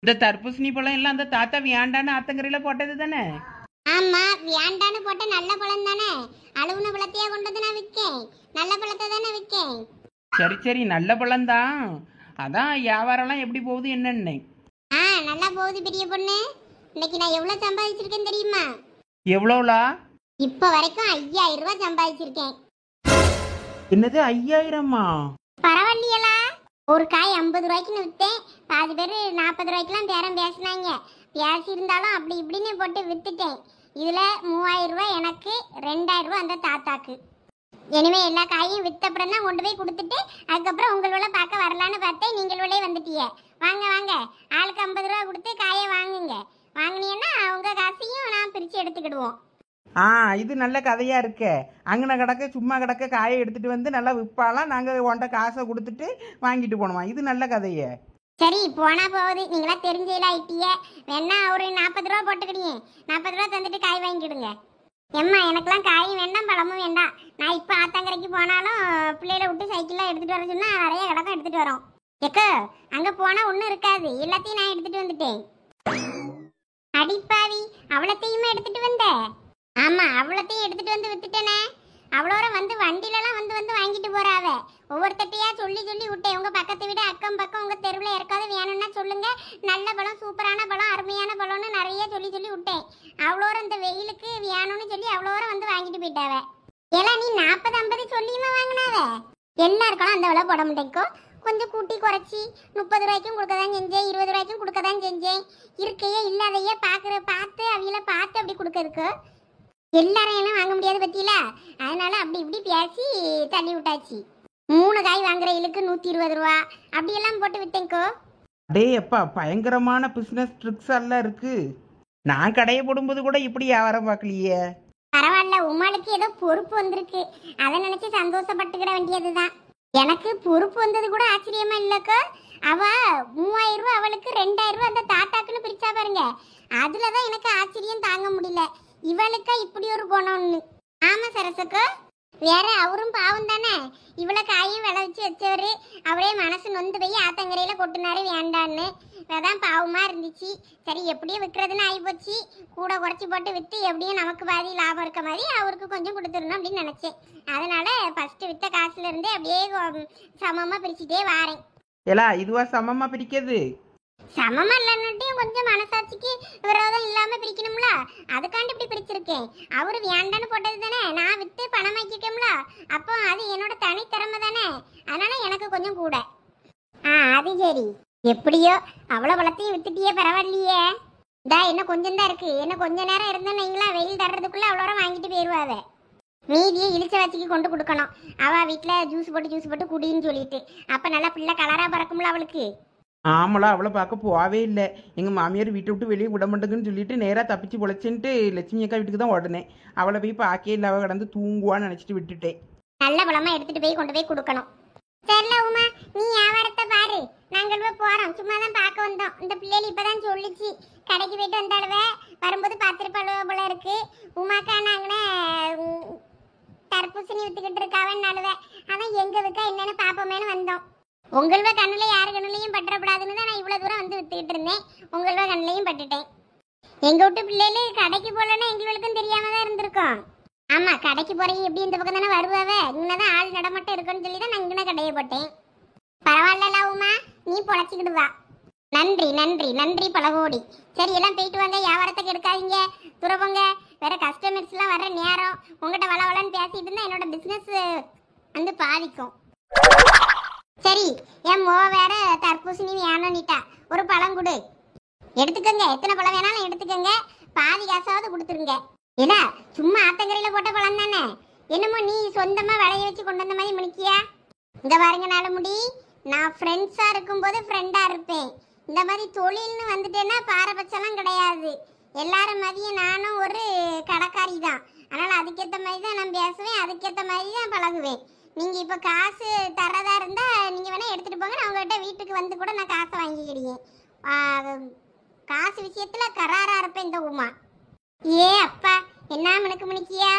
இந்த தர்பூசணி பழம் எல்லாம் அந்த தாத்தா வேண்டான்னு ஆத்தங்கரையில போட்டது தானே? ஆமா, வேண்டான்னு போட்ட நல்ல பழம் தானே. அழுவுன பழத்தையா கொண்டு வந்து நான் விற்கேன். நல்ல பழத்தை தானே விற்கேன். சரி சரி, நல்ல பழம்தான். அதான் வியாபாரம்லாம் எப்படி போகுது என்னன்னு. நல்லா போகுது பெரிய பொண்ணு. இன்னைக்கு நான் எவ்வளவு சம்பாதிச்சிருக்கேன் தெரியுமா? எவ்வளோலா? இப்ப வரைக்கும் 5000 ரூபாய் சம்பாதிச்சிருக்கேன். என்னது 5000மா? பரவாயில்லையலா. ஒரு காய் 50 ரூபாய்க்குன்னு விற்றேன். பாதி பேர் 40 ரூபாய்க்குலாம் பேரம் பேசினாங்க. பேசி இருந்தாலும் அப்படி இப்படின்னு போட்டு வித்துட்டேன். இதுல 3000 ரூபாய் எனக்கு, 2000 ரூபாய் அந்த தாத்தாக்கு. இனிமே எல்லா காயும் வித்த அப்புறம் தான் கொண்டு போய் கொடுத்துட்டு அதுக்கப்புறம் உங்களோட பார்க்க வரலான்னு பார்த்தேன். நீங்களோட வந்துட்டீங்க. வாங்க வாங்க, ஆளுக்கு 50 ரூபா கொடுத்து காயை வாங்குங்க. வாங்கினீங்கன்னா உங்க காசையும் நான் பிரிச்சு எடுத்துக்கிடுவோம். இது நல்ல கதையா இருக்கே. அங்கன கிடக்க சும்மா கிடக்க காயை எடுத்துட்டு வந்து நல்லா விற்பாலாம், நாங்கள் உன்ட்ட காசை கொடுத்துட்டு வாங்கிட்டு போனோமா. இது நல்ல கதையே. சரி போனா போகுது, நீங்களா தெரிஞ்சதில்ல ஐட்டிய. வேணா ஒரு 40 ரூபா போட்டுக்கிட்டீங்க. 40 ரூபா தந்துட்டு காய் வாங்கிடுங்க. எம்மா எனக்கெல்லாம் காயும் வேண்டாம் பழமும் வேண்டாம். நான் இப்போ ஆத்தங்கரைக்கு போனாலும் பிள்ளைகளை விட்டு சைக்கிளில் எடுத்துகிட்டு வர சொன்னா நிறைய கிடக்கும் எடுத்துகிட்டு வரோம். எக்கோ அங்கே போனால் ஒன்றும் இருக்காது, எல்லாத்தையும் நான் எடுத்துகிட்டு வந்துட்டேன். அடிப்பாவி, அவ்வளோத்தையுமே எடுத்துகிட்டு வந்த? ஆமாம், அவ்வளோத்தையும் எடுத்துகிட்டு வந்து வித்துட்டேனே. அவ்வளோர வந்து வண்டியிலலாம் வந்து வந்து வாங்கிட்டு போகிறாவ. ஒவ்வொருத்தட்டையாக சொல்லி சொல்லி விட்டேன். உங்கள் பக்கத்தை விட அக்கம் பக்கம் உங்கள் தெருவில் யாருக்காவது வேணும்னா சொல்லுங்கள், நல்ல பழம், சூப்பரான பழம், அருமையான பழம்னு நிறைய சொல்லி சொல்லி விட்டேன். அவ்வளோர இந்த வெயிலுக்கு வேணும்னு சொல்லி அவ்வளோர வந்து வாங்கிட்டு போயிட்டாவ. எல்லாம் நீ 40-50 சொல்லியுமா வாங்கினாவ? எல்லாருக்கும் அந்த விலை போட மாட்டேங்கோ. கொஞ்சம் கூட்டி குறைச்சி 30 ரூபாய்க்கும் கொடுக்க தான் செஞ்சேன், 20 ரூபாய்க்கும் கொடுக்க தான் செஞ்சேன். இருக்கையே இல்லாதையே பார்த்து அவையில பார்த்து அப்படி கொடுக்கறதுக்கு எல்லாரும் என்ன வாங்க முடியாது பத்தியில. அதனால அப்படி இப்படி பேசி தள்ளி விட்டாச்சு. 3 காய் வாங்குற இலுக்கு 120 ரூபா அப்படியெல்லாம் போட்டு விட்டேங்கோ. அடே அப்பா, பயங்கரமான பிசினஸ் ட்ரிக்ஸ் எல்லாம் இருக்கு. நான் கடையை போடும்போது கூட இப்படி வியாபாரம் பார்க்கலையே. பரவாயில்ல, உமாளுக்கு ஏதோ பொறுப்பு வந்திருக்கு. அதை நினைச்சு சந்தோஷப்பட்டுக்கிட வேண்டியதுதான். எனக்கு பொறுப்பு வந்தது கூட ஆச்சரியமா இல்லக்கோ. அவ 3000 ரூபா அவளுக்கு, 2000 ரூபா அந்த தாத்தாக்குன்னு பிரிச்சா பாருங்க. அதுலதான் எனக்கு ஆச்சரியம் தாங்க முடியல. இவளுக்கா இப்படி ஒரு குணம்னு. ஆமா சரசுக்கோ, வேற அவரும் பாவம் தானே. இவ்வளவு காயும் விளை வச்சு வச்சவரு அவரே மனசு நொந்து போய் ஆத்தங்கரையில கொட்டினாரு வேண்டான்னு. அதான் பாவமா இருந்துச்சு. சரி எப்படியோ விற்கிறதுன்னு ஆகிப்போச்சு. கூட குறைச்சி போட்டு விற்று எப்படியும் நமக்கு பாதி லாபம் இருக்க மாதிரி அவருக்கு கொஞ்சம் கொடுத்துடணும் அப்படின்னு நினைச்சேன். அதனால ஃபர்ஸ்ட் வித்த காசுல இருந்தே அப்படியே சமமா பிரிச்சுட்டே வாரேன். ஏலா இதுவா சமமா பிரிக்கிறது? சமமா இல்லைன்னுட்டையும் கொஞ்சம் மனசாட்சிக்கு விரோதம் இல்லாம பிரிக்கணும்ல, அதுக்காண்டி இப்படி பிரிச்சிருக்கேன். அவரு வேண்டான்னு போட்டது தானே, நான் வித்து பணமாக்கிட்டோம்ல, அப்போ அது என்னோட தனித்திறமை தானே. அதனால எனக்கு கொஞ்சம் கூட. அது சரி. எப்படியோ அவ்வளோ பழத்தையும் வித்துட்டியே, பரவாயில்லையே. என்ன கொஞ்சம் தான் இருக்கு. என்ன கொஞ்ச நேரம் இருந்தேன்னு நீங்களா வெயில் தர்றதுக்குள்ள அவ்வளோ வாங்கிட்டு போயிடுவாவே. மீதியை இழிச்ச வச்சுக்கு கொண்டு கொடுக்கணும். அவ வீட்டில் ஜூஸ் போட்டு குடின்னு சொல்லிட்டு அப்போ நல்லா பிள்ளை கலரா பறக்கும்ல அவளுக்கு. ஆமலா, அவளை பார்க்க போகவே இல்லை. எங்கள் மாமியார் வீட்டை விட்டு வெளியே விட மாட்டேங்குன்னு சொல்லிட்டு நேராக தப்பிச்சு பொழைச்சின்ட்டு லட்சுமி அக்கா வீட்டுக்கு தான் உடனே. அவளை போய் பார்க்கே இல்லை, அவள் கடந்து தூங்குவான்னு நினச்சிட்டு விட்டுட்டேன். நல்ல பழமா எடுத்துட்டு போய் கொண்டு போய் கொடுக்கணும். சரில உமா, நீ வியாபாரத்தை பாரு, நாங்கள் போறோம். சும்மா தான் பார்க்க வந்தோம். இந்த பிள்ளைகள் இப்பதான் சொல்லிச்சு கடைக்கு போயிட்டு வந்தாலுவே வரும்போது பார்த்துருப்பாளோ போல இருக்கு. உமாக்கா நாங்கன்னு தர்பூசணி வித்துக்கிட்டு இருக்காவன்னாலுவே. அதான் எங்க விற்கா என்னன்னு பார்ப்போமேனு வந்தோம். உங்களோட கண்ணுல யாரு கண்ணுலையும் பற்றப்படாதுன்னு தான் நான் இவ்வளவு தூரம் வந்து வித்துக்கிட்டு இருந்தேன். உங்களோட கண்ணுலையும் பட்டுட்டேன். எங்க விட்டு பிள்ளைகள் கடைக்கு போலன்னா எங்களுக்கும் தெரியாம தான் இருந்திருக்கோம். ஆமா, கடைக்கு போறீங்க எப்படி இந்த பக்கம் தானே வருவாவே. இங்கதான் ஆள் நடமாட்டம் இருக்குன்னு சொல்லி தான் நான் இங்கே கடையை போட்டேன். பரவாயில்ல உமா, நீ பொழைச்சிக்கிடுவா. நன்றி நன்றி நன்றி பழகோடி. சரி எல்லாம் போயிட்டு வாங்க, வியாபாரத்துக்கு எடுக்காதீங்க, துறவங்க. வேற கஸ்டமர்ஸ் எல்லாம் வர நேரம் உங்ககிட்ட வளவலன்னு பேசிட்டு இருந்தா என்னோட பிசினஸ் வந்து பாதிக்கும். சரி, என் மோ வேற தர்பூசணி வேணும்னுட்டா. ஒரு பழம் கொடு, எடுத்துக்கோங்க. எத்தனை பழம் வேணாலும் எடுத்துக்கோங்க, பாதி காசாவது கொடுத்துருங்க. ஏடா சும்மா ஆத்தங்கரையில போட்ட பழம் தானே, என்னமோ நீ சொந்தமா விளைய வச்சு கொண்டு வந்த மாதிரி முடிக்கியா? இங்க பாருங்க நாலுமுடி, நான் ஃப்ரெண்ட்ஸா இருக்கும்போது ஃப்ரெண்டா இருப்பேன். இந்த மாதிரி தொழில்னு வந்துட்டேன்னா பாரபட்சம்லாம் கிடையாது. எல்லாரும் மதியம் நானும் ஒரு கடைக்காரி தான். அதனால அதுக்கேற்ற மாதிரி தான் நான் பேசுவேன், அதுக்கேற்ற மாதிரி தான் பழகுவேன். நீங்க இப்ப காசு தரதா இருந்தா நீங்க வேணா எடுத்துட்டு போங்க, நான் உங்ககிட்ட வீட்டுக்கு வந்து கூட நான் காசை வாங்கிக்கிடுவேன். காசு விஷயத்துல கராரா இருப்பேன் இந்த உமா. ஏ அப்பா, என்ன மினுக்கு மினுக்கியா?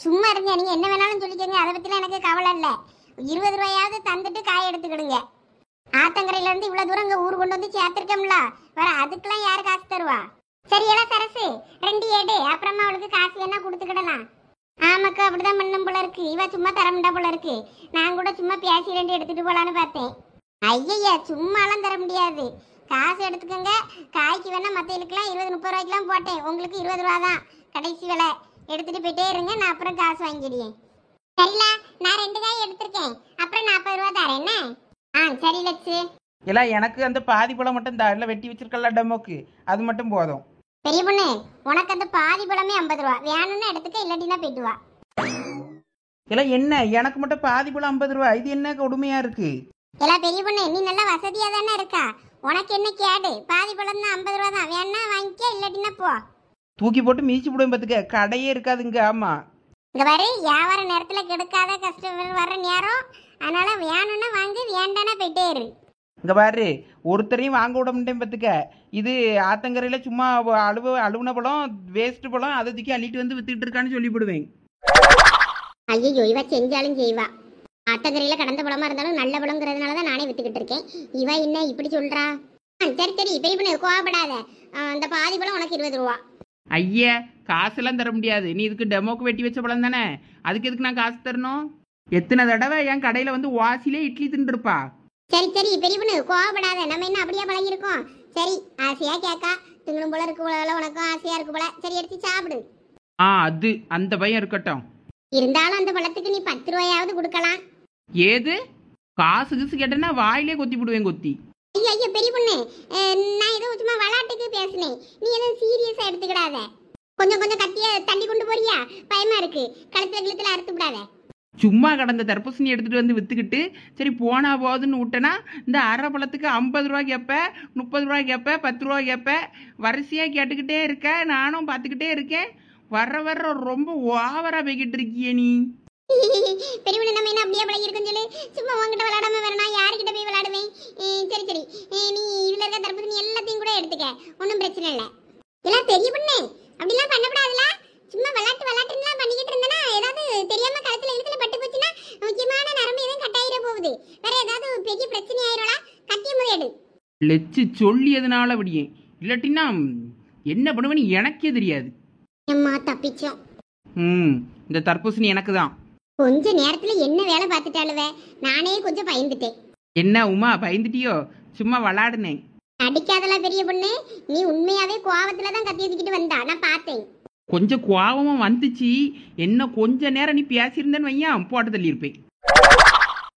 சும்மா இருங்க, நீங்க என்ன வேணாலும் சொல்லிக்கோங்க, அதை பத்திலாம் எனக்கு கவலை இல்லை. 20 ரூபாயாவது தந்துட்டு காய் எடுத்துக்கிடுங்க. ஆத்தங்கரையில இருந்து இவ்வளவு தூரம் இங்க ஊர் கொண்டு வந்து சேர்த்திருக்கோம்ல, வேற அதுக்கெல்லாம் யாரு காசு தருவா? சரியெல்லாம் சரசு 2 ஏடு, அப்புறமா அவளுக்கு காசு வேணா கொடுத்துக்கிடலாம். ஆமாக்கா அப்படிதான் பண்ணும் போல இருக்கு. இவ சும்மா தரமுண்டா போல இருக்கு. நான் கூட சும்மா பேசி 2 எடுத்துட்டு போலான்னு பார்த்தேன். ஐயய்யா சும்மாலாம் தர முடியாது. காசு எடுத்துக்கோங்க. காய்க்கு வேணா மற்ற இதுக்கெல்லாம் 20-30 ரூபாய்க்குலாம் போட்டேன். உங்களுக்கு 20 ரூபா தான் கடைசி விலை. எடுத்துட்டு போயிட்டே இருங்க, நான் அப்புறம் காசு வாங்கிடுவேன். சரில, நான் 2 காய் எடுத்திருக்கேன். அப்புறம் 40 ரூபா தரேன் என்ன? சரி லட்சு. இல்லை எனக்கு அந்த பாதி பழம் மட்டும் இந்த இல்லை வெட்டி வச்சிருக்கல டெமோக்கு அது மட்டும் போதும். பெரிய பொண்ணு, உனக்கு அந்த பாதி பழமே 50 ரூபா. வேணும்னு எடுத்துக்க, இல்லாட்டினா போயிட்டு வா. இல்லை என்ன எனக்கு மட்டும் பாதி பழம் 50 ரூபா, இது என்ன கொடுமையா இருக்கு? எல்லாம் பெரிய பொண்ணு, நீ நல்லா வசதியா தானே இருக்கா. உனக்கு என்ன கேடு? பாதி பழம் தான் 50 ரூபா தான். வேணா வாங்கிக்க, இல்லாட்டினா போ. தூக்கி போட்டு மீச்சு போடுவேன் பார்த்துக்க, கடையே இருக்காதுங்க. ஆமா இங்க வரு, வியாபார நேரத்துல கெடுக்காத, கஸ்டமர் வர்ற நேரம். அதனால வேணும்னா வாங்கி, வேண்டானா போயிட்டே இரு. இங்கே பாரு, ஒருத்தரையும் வாங்க விட மாட்டேன் பார்த்துக்க. இது ஆத்தங்கரையில் சும்மா அழுவுன பழம், வேஸ்ட் பழம், அதை தூக்கி அள்ளிட்டு வந்து வித்துக்கிட்டு இருக்கான்னு சொல்லிவிடுவேன். ஐயோ, இவ செஞ்சாலும் செய்வா. ஆத்தங்கரையில கடந்த பழமா இருந்தாலும் நல்ல பழங்கிறதுனால தான் நானே வித்துக்கிட்டு இருக்கேன். இவ என்ன இப்படி சொல்றா? சரி சரி பெரிய பொண்ணு, கோவப்படாத. அந்த பாதி பழம் உனக்கு 20 ரூபா. ஐயா காசெல்லாம் தர முடியாது. நீ இதுக்கு டெமோக்கு வெட்டி வச்ச பழம் தானே, அதுக்கு எதுக்கு நான் காசு தரணும்? எத்தனை தடவை என் கடையில் வந்து வாசிலே இட்லி தின்றுருப்பா. சரி சரி பெரிய பொண்ணு, கோவப்படாத. நம்ம என்ன அப்படியே பழகிருக்கோம். சரி, ஆசையா கேக்கா, திங்களும் போல இருக்கு போல, உனக்கும் ஆசையா இருக்கு போல. சரி, எடுத்து சாப்பிடு. அது அந்த பையன் இருக்கட்டும். இருந்தாலும் அந்த பழத்துக்கு நீ 10 ரூபாயாவது கொடுக்கலாம். ஏது காசு கீசு கேட்டேன்னா வாயிலே கொத்தி போடுவேன் கொத்தி. ஐயோ ஐயோ பெரிய பொண்ணு, நான் ஏதோ சும்மா விளையாட்டுக்கு பேசினேன். நீ எதுவும் சீரியஸா எடுத்துக்கிடாத. கொஞ்சம் கொஞ்சம் கத்திய தள்ளி கொண்டு போறியா? பயமா இருக்கு. கழுத்துல கிழத்துல அறுத்து விடாத. சும்மா கடந்த தர்பூசணி எடுத்துட்டு வந்து வித்துக்கிட்டு சரி போனா போகுதுன்னு விட்டேன்னா இந்த அரை பழத்துக்கு 50 ரூபா கேட்ப, 30 ரூபா கேட்ப, 10 ரூபா கேட்ப, வரிசையா கேட்டுக்கிட்டே இருக்க. நானும் பார்த்துக்கிட்டே இருக்கேன். வர்ற ரொம்ப ஓவரா போய்கிட்டு இருக்கிய நீ. பெரியவனு, நம்ம என்ன அப்படியே பழகி இருக்குன்னு சொல்லி சும்மா உங்ககிட்ட விளையாடாம வேற நான் யாருக்கிட்ட போய் விளையாடுவேன்? சரி சரி, நீ இதுல இருக்க தர்பூசணி எல்லாத்தையும் கூட எடுத்துக்க, ஒன்றும் பிரச்சனை இல்லை. எல்லாம் பெரிய பொண்ணு, அப்படிலாம் பண்ணக்கூடாதுல. சும்மா விளையாட்டுலாம் பண்ணிக்கிட்டு இருந்தனா ஏதாவது தெரியாம கழுத்துல இழுத்துல பட்டு போச்சுன்னா முக்கியமான நரம்பு எதுவும் கட்டாயிர போகுது. வேற ஏதாவது பெரிய பிரச்சனை ஆயிரோல. கட்டிய முறை எடு. லெச்சு சொல்லியதுனால அப்படியே, இல்லாட்டின்னா என்ன பண்ணுவேன்னு எனக்கே தெரியாது. அம்மா தப்பிச்சோம். இந்த தர்பூசணி எனக்கு தான். கொஞ்ச நேரத்துல என்ன வேலை பார்த்துட்டாளுவே. நானே கொஞ்சம் பயந்துட்டேன். என்ன உமா பயந்துட்டியோ? சும்மா விளாடுனேன். அடிக்காதெல்லாம் பெரிய பொண்ணு. நீ உண்மையாவே கோவத்துல தான் கத்தி எடுத்துக்கிட்டு வந்தா, நான் பார்த்தேன். கொஞ்சம் கோவமும் வந்துச்சு. என்ன கொஞ்ச நேரம் நீ பேசியிருந்தேன்னு வையா போட்டு தள்ளியிருப்பேன்.